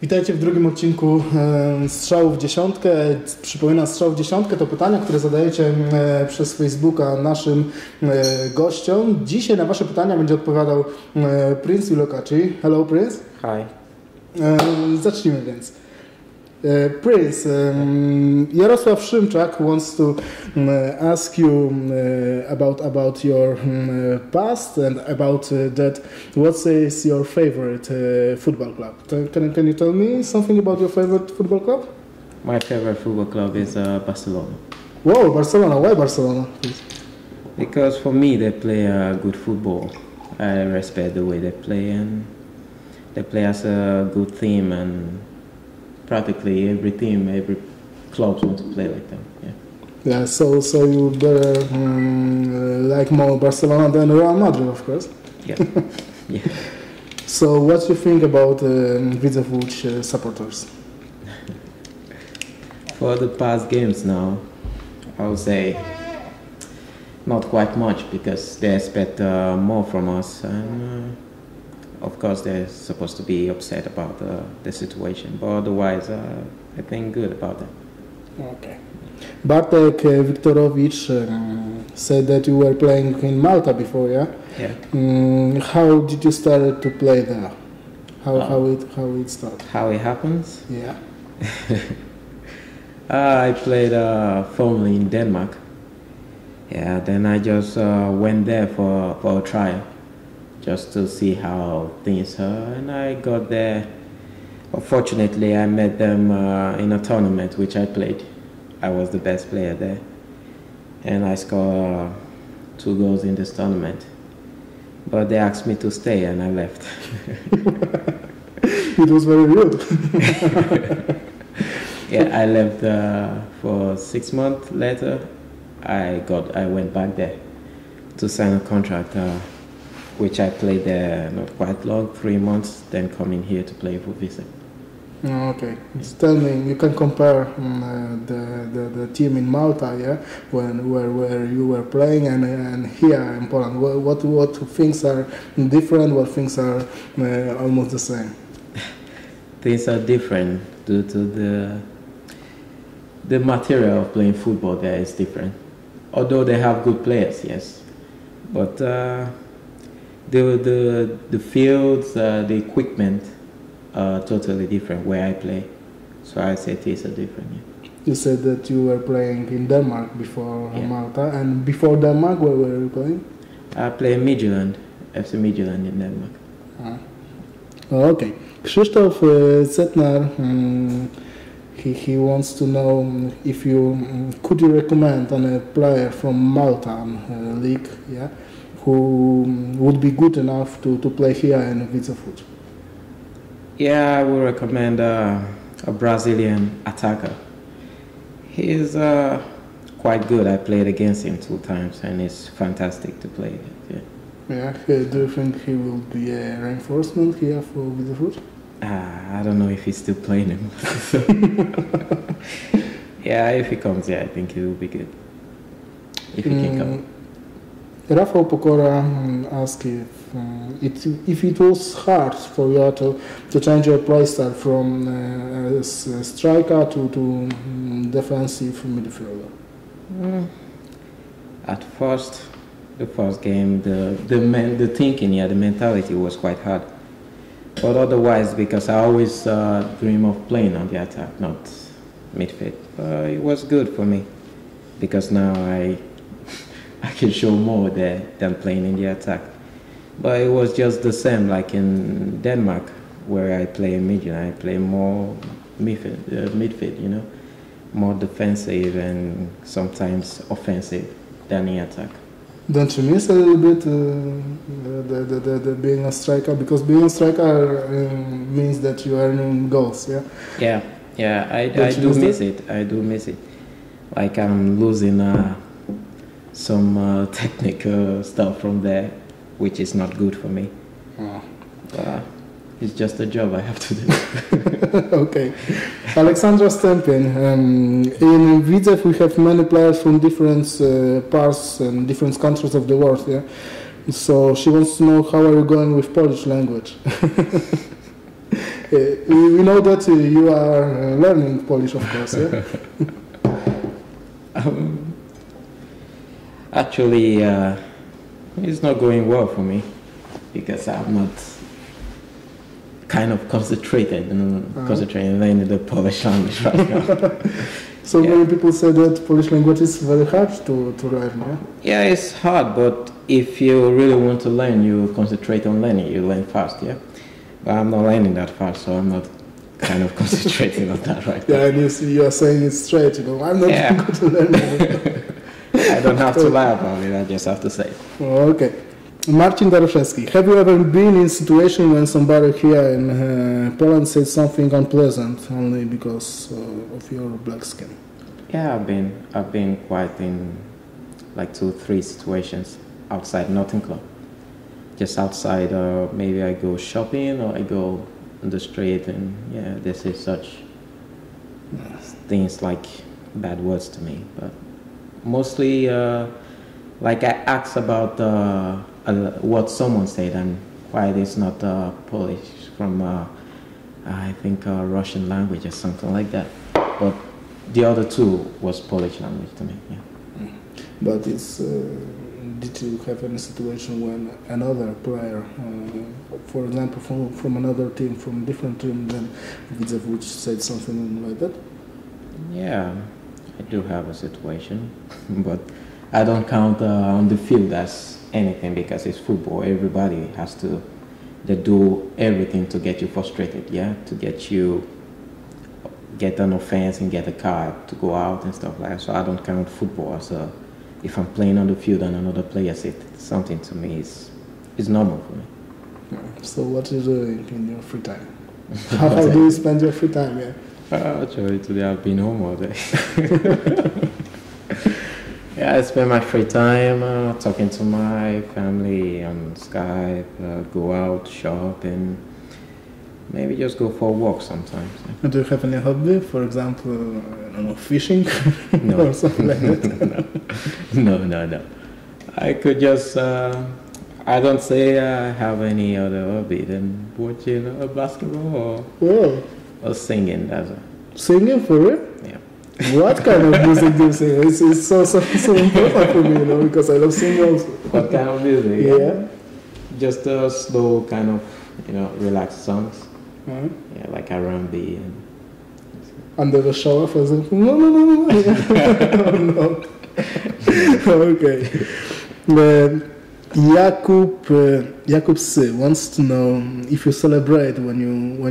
Witajcie w drugim odcinku Strzału w dziesiątkę. Przypominam, Strzał w dziesiątkę to pytania, które zadajecie przez Facebooka naszym gościom. Dzisiaj na wasze pytania będzie odpowiadał Princewill Okachi. Hello Prince. Hi. Zacznijmy więc. Prince, Jarosław Szymczak wants to ask you about your past and about that. What is your favorite football club? Can you tell me something about your favorite football club? My favorite football club is Barcelona. Whoa, Barcelona! Why Barcelona? Please. Because for me they play good football. I respect the way they play, and they play as a good team, and practically every team, every club wants to play like them. Yeah. So you better like more Barcelona than Real Madrid, of course. Yeah. Yeah. So what do you think about Widzew supporters? For the past games now, I would say not quite much, because they expect more from us, and of course they're supposed to be upset about the situation, but otherwise I think good about that. Okay. Bartek Viktorowicz said that you were playing in Malta before, yeah? Yeah. How did you start to play there? How it started? How it happens? Yeah. I played formerly in Denmark. Yeah, then I just went there for a trial, just to see how things are, and I got there. Unfortunately, I met them in a tournament which I played. I was the best player there, and I scored 2 goals in this tournament. But they asked me to stay, and I left. It was very rude. Yeah, I left for 6 months later. I went back there to sign a contract, which I played there not quite long, 3 months, then coming here to play for Visa. Okay. Just tell me, you can compare the team in Malta, yeah, where you were playing, and here in Poland. What things are different? What things are almost the same? Things are different due to the material of playing football there is different. Although they have good players, yes, but the fields, the equipment are totally different where I play. So I say things are different. Yeah. You said that you were playing in Denmark before Malta, and before Denmark, where were you playing? I play Midtjylland, FC Midtjylland in Denmark. Okay. Krzysztof Zetnar, he wants to know if you could you recommend a player from Malta league, yeah, who would be good enough to play here in Widzew. Yeah, I would recommend a Brazilian attacker. He's quite good. I played against him 2 times, and it's fantastic to play with. Yeah. Do you think he will be a reinforcement here for Widzew? I don't know if he's still playing him. Yeah, if he comes, I think he will be good. If he can come. Rafał Pokora asked if it was hard for you to change your play style from striker to defensive midfielder. At first, the first game, the thinking, the mentality was quite hard. But otherwise, because I always dream of playing on the attack, not midfield. It was good for me, because now I can show more there than playing in the attack. But it was just the same like in Denmark, where I play in Midtjylland. I play more midfield, you know, more defensive and sometimes offensive than in attack. Don't you miss a little bit the being a striker? Because being a striker means that you are earning goals, yeah? Yeah, I do miss it. I do miss it. Like I'm losing some technical stuff from there, which is not good for me. It's just a job I have to do. Okay. Alexandra Stempin. In Widzew we have many players from different parts and different countries of the world, yeah? So she wants to know how are you going with Polish language? We know that you are learning Polish, of course, yeah? Actually, it's not going well for me because I'm not kind of concentrating learning the Polish language right now. So many people say that Polish language is very hard to learn, yeah? Yeah, it's hard, but if you really want to learn, you concentrate on learning, you learn fast, yeah? But I'm not learning that fast, so I'm not kind of concentrating on that right now. Yeah, and you are saying it straight, I'm not going to learn it. I don't have to lie about it, I just have to say it. Okay. Marcin Daruszewski, have you ever been in a situation when somebody here in Poland said something unpleasant only because of your black skin? Yeah, I've been quite in like 2-3 situations outside Notting Club. Just outside, maybe I go shopping or I go on the street and yeah, they say such things like bad words to me. But mostly, like I ask about what someone said and why it's not Polish from I think Russian language or something like that. But the other two was Polish language to me. Yeah. But it's did you have any situation when another player, for example, from another team, from different team than Widzew, said something like that? Yeah, I do have a situation, but I don't count on the field as anything because it's football. Everybody has to they do everything to get you frustrated, yeah, to get an offense and get a card to go out and stuff like that. So I don't count football as if I'm playing on the field and another player says something to me, is normal for me. So what do you do in your free time? How do you spend your free time? Yeah. Actually, today I've been home all day. Yeah, I spend my free time talking to my family on Skype, go out, shop, and maybe just go for a walk sometimes. Yeah. Do you have any hobby? For example, I don't know, fishing? No. Or something like that? No. I could just, I don't say I have any other hobby than watching basketball or singing. That's it. Singing for real? Yeah. What kind of music do you sing? It's so important for me, because I love singing also. What kind of music? Yeah. Just slow kind of, relaxed songs. Uh-huh. Yeah, like R&B. Under the shower, for example? No. No. Okay. Jakub C wants to know if you celebrate when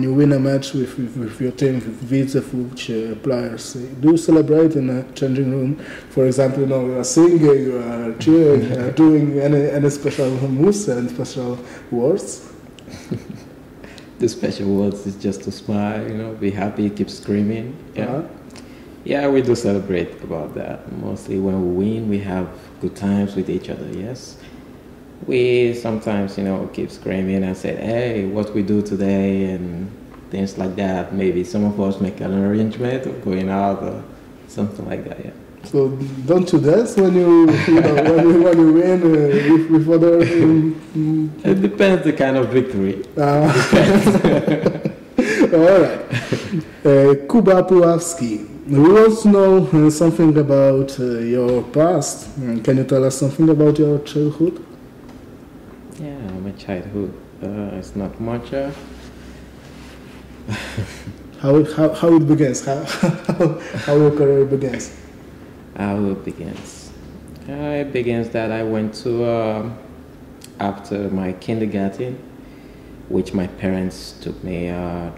you win a match with your team, with Widzew players. Do you celebrate in a changing room? For example, you are singing, you are cheering, you are doing any special moves and special words? The special words is just to smile, be happy, keep screaming. Yeah. Uh-huh. Yeah, we do celebrate about that. Mostly when we win, we have good times with each other, yes. We sometimes, keep screaming and say, hey, what we do today and things like that. Maybe some of us make an arrangement of going out or something like that, yeah. So don't you dance when you when you win with other? It depends the kind of victory. All right. Kuba Puławski. We want to know something about your past. Can you tell us something about your childhood? Yeah, my childhood. It's not much. How it begins? How your career begins? How it begins? It begins that I went to after my kindergarten, which my parents took me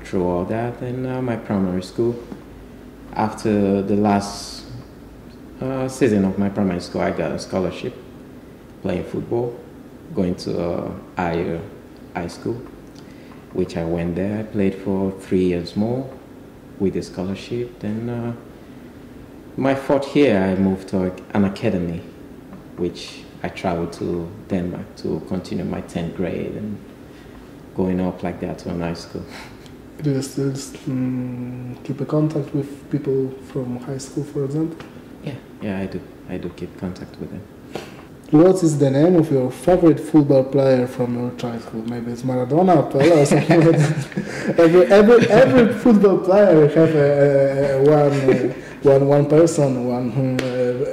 through all that, and my primary school. After the last season of my primary school, I got a scholarship playing football, going to high school, which I went there. I played for 3 years more with the scholarship. Then my 4th year, I moved to an academy, which I traveled to Denmark to continue my 10th grade and going up like that to a high school. Do you still keep a contact with people from high school, for example? Yeah, I do. I do keep contact with them. What is the name of your favorite football player from your childhood? Maybe it's Maradona, Perez, or something like that. Every football player have one person,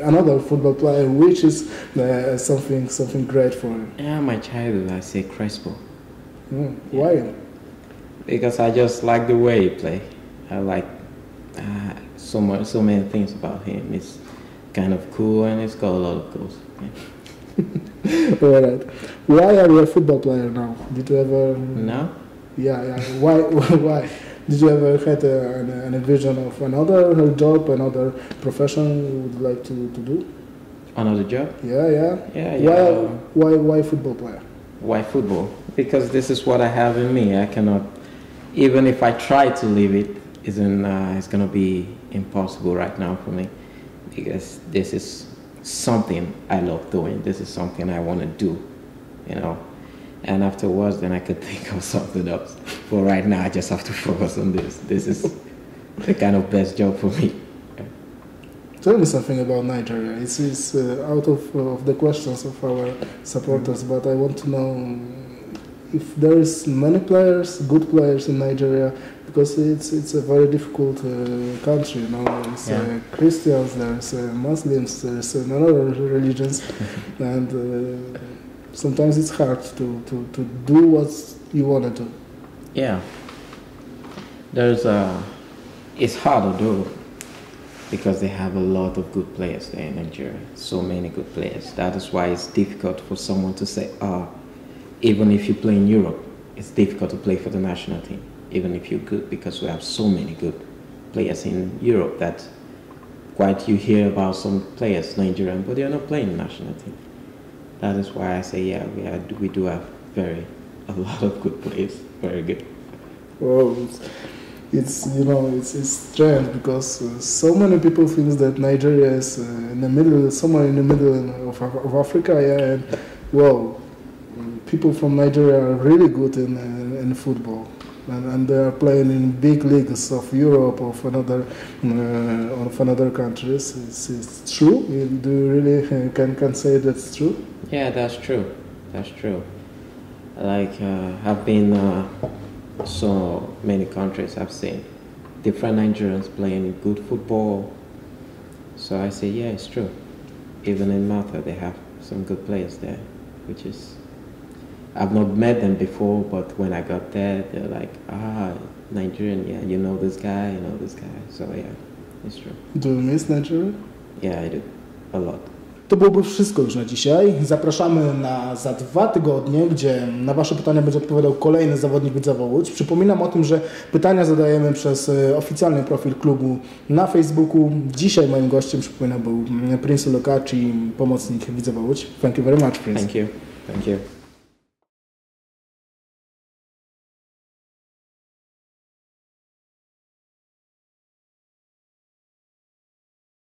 another football player, which is something great for him. Yeah, my childhood, I say Crespo. Why? Because I just like the way he play. I like so many things about him. It's kind of cool and it's got a lot of goals. Yeah. All right. Why are you a football player now? Did you ever? No. Yeah. Why? Why? Did you ever had a vision of another job, another profession you would like to do? Another job? Yeah. Why football player? Why football? Because this is what I have in me. I cannot, even if I try to leave it, it's gonna be impossible right now for me. Because this is something I love doing. This is something I want to do, you know. And afterwards, then I could think of something else. But right now, I just have to focus on this. This is the kind of best job for me. Tell me something about Nigeria. It's out of the questions of our supporters, but I want to know if there is many players, good players in Nigeria, because it's a very difficult country. You know, there's Christians, there's Muslims, there's other religions, and sometimes it's hard to do what you want to do. Yeah, it's hard to do because they have a lot of good players there in Nigeria. So many good players. That is why it's difficult for someone to say, even if you play in Europe, it's difficult to play for the national team, even if you're good, because we have so many good players in Europe that you hear about some players, Nigerian, but they're not playing the national team. That is why I say, we do have a lot of good players, very good. Well, it's strange because so many people think that Nigeria is somewhere in the middle of Africa, and people from Nigeria are really good in football, and they are playing in big leagues of Europe or of another countries. It's true. Do you really can say that's true? Yeah, that's true. That's true. Like I've been so many countries. I've seen different Nigerians playing good football. So I say, yeah, it's true. Even in Malta, they have some good players there, which is. I've not met them before, but when I got there, they're like, Nigerian, yeah, you know this guy. So yeah, it's true. Do you miss Nigeria? Yeah, I do. A lot. To byłoby wszystko już na dzisiaj. Zapraszamy za 2 tygodnie, gdzie na Wasze pytania będzie odpowiadał kolejny zawodnik Widzewa Łódź. Przypominam o tym, że pytania zadajemy przez oficjalny profil klubu na Facebooku. Dzisiaj moim gościem, przypominam, był Princewill Okachi, pomocnik Widzewa Łódź. Thank you very much, Prince. Thank you.